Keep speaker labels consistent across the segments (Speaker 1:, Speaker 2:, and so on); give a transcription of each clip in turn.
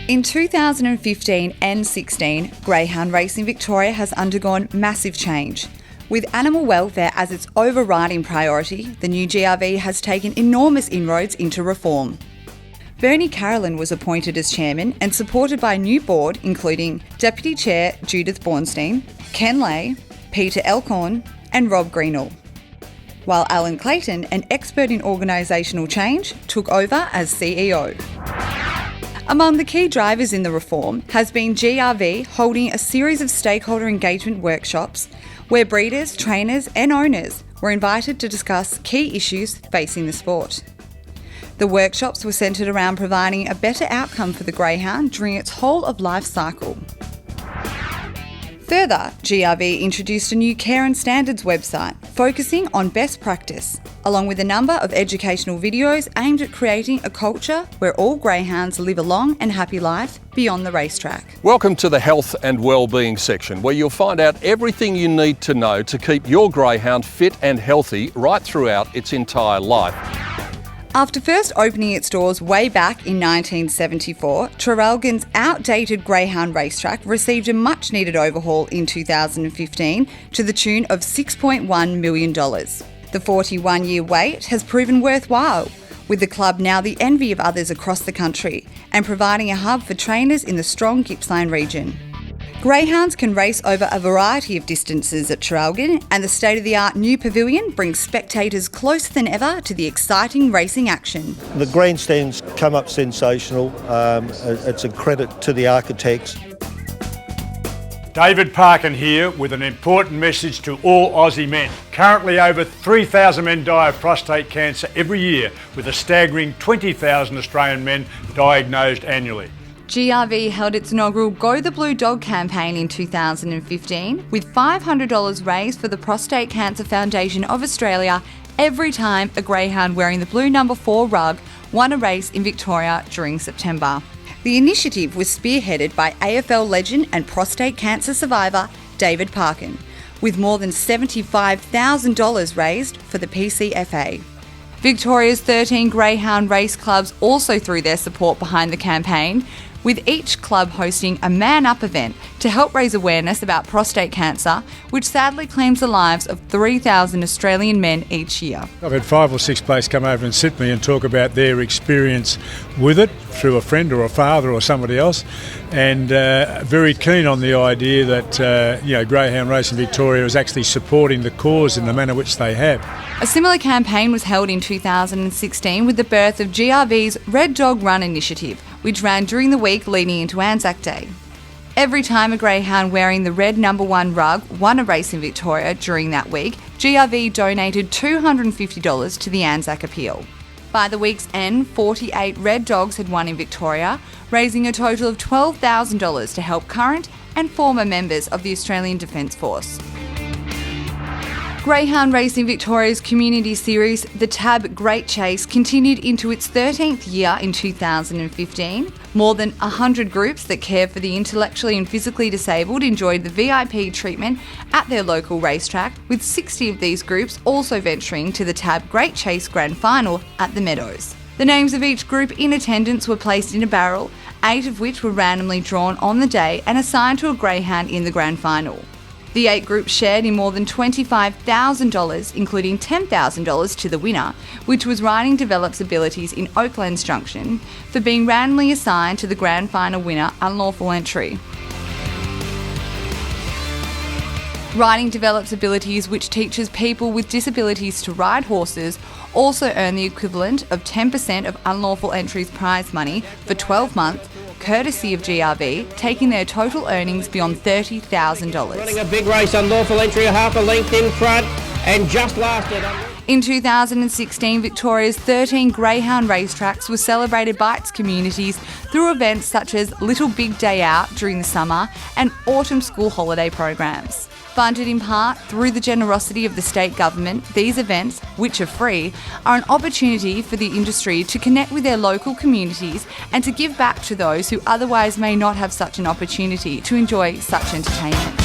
Speaker 1: In 2015 and 16, Greyhound Racing Victoria has undergone massive change. With animal welfare as its overriding priority, the new GRV has taken enormous inroads into reform. Bernie Carolyn was appointed as chairman and supported by a new board including Deputy Chair Judith Bornstein, Ken Lay, Peter Elkhorn and Rob Greenall, while Alan Clayton, an expert in organisational change, took over as CEO. Among the key drivers in the reform has been GRV holding a series of stakeholder engagement workshops where breeders, trainers and owners were invited to discuss key issues facing the sport. The workshops were centred around providing a better outcome for the greyhound during its whole of life cycle. Further, GRV introduced a new care and standards website focusing on best practice, along with a number of educational videos aimed at creating a culture where all greyhounds live a long and happy life beyond the racetrack.
Speaker 2: Welcome to the Health and Wellbeing section, where you'll find out everything you need to know to keep your greyhound fit and healthy right throughout its entire life.
Speaker 1: After first opening its doors way back in 1974, Traralgon's outdated Greyhound racetrack received a much-needed overhaul in 2015 to the tune of $6.1 million. The 41-year wait has proven worthwhile, with the club now the envy of others across the country and providing a hub for trainers in the strong Gippsland region. Greyhounds can race over a variety of distances at Traralgon, and the state-of-the-art new pavilion brings spectators closer than ever to the exciting racing action.
Speaker 3: The grandstands come up sensational. It's a credit to the architects.
Speaker 4: David Parkin here with an important message to all Aussie men. Currently over 3,000 men die of prostate cancer every year, with a staggering 20,000 Australian men diagnosed annually.
Speaker 1: GRV held its inaugural Go the Blue Dog campaign in 2015 with $500 raised for the Prostate Cancer Foundation of Australia every time a greyhound wearing the blue number 4 rug won a race in Victoria during September. The initiative was spearheaded by AFL legend and prostate cancer survivor David Parkin, with more than $75,000 raised for the PCFA. Victoria's 13 greyhound race clubs also threw their support behind the campaign, with each club hosting a Man Up event to help raise awareness about prostate cancer, which sadly claims the lives of 3,000 Australian men each year.
Speaker 4: I've had 5 or 6 blokes come over and sit with me and talk about their experience with it through a friend or a father or somebody else, and very keen on the idea that Greyhound Racing Victoria is actually supporting the cause in the manner which they have.
Speaker 1: A similar campaign was held in 2016 with the birth of GRV's Red Dog Run initiative, which ran during the week leading into Anzac Day. Every time a greyhound wearing the red number 1 rug won a race in Victoria during that week, GRV donated $250 to the Anzac Appeal. By the week's end, 48 red dogs had won in Victoria, raising a total of $12,000 to help current and former members of the Australian Defence Force. Greyhound Racing Victoria's community series, the TAB Great Chase, continued into its 13th year in 2015. More than 100 groups that care for the intellectually and physically disabled enjoyed the VIP treatment at their local racetrack, with 60 of these groups also venturing to the TAB Great Chase Grand Final at the Meadows. The names of each group in attendance were placed in a barrel, 8 of which were randomly drawn on the day and assigned to a greyhound in the Grand Final. The 8 groups shared in more than $25,000, including $10,000 to the winner, which was Riding Develops Abilities in Oaklands Junction, for being randomly assigned to the Grand Final winner, Unlawful Entry. Riding Develops Abilities, which teaches people with disabilities to ride horses, also earn the equivalent of 10% of Unlawful Entry's prize money for 12 months, courtesy of GRV, taking their total earnings beyond $30,000.
Speaker 5: Running a big race, Unlawful Entry, a half a length in front, and just lasted.
Speaker 1: In 2016, Victoria's 13 greyhound racetracks were celebrated by its communities through events such as Little Big Day Out during the summer and autumn school holiday programs. Funded in part through the generosity of the state government, these events, which are free, are an opportunity for the industry to connect with their local communities and to give back to those who otherwise may not have such an opportunity to enjoy such entertainment.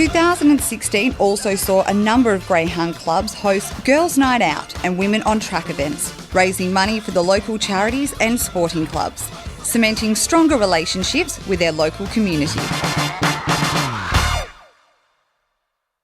Speaker 1: 2016 also saw a number of greyhound clubs host Girls' Night Out and Women on Track events, raising money for the local charities and sporting clubs, cementing stronger relationships with their local community.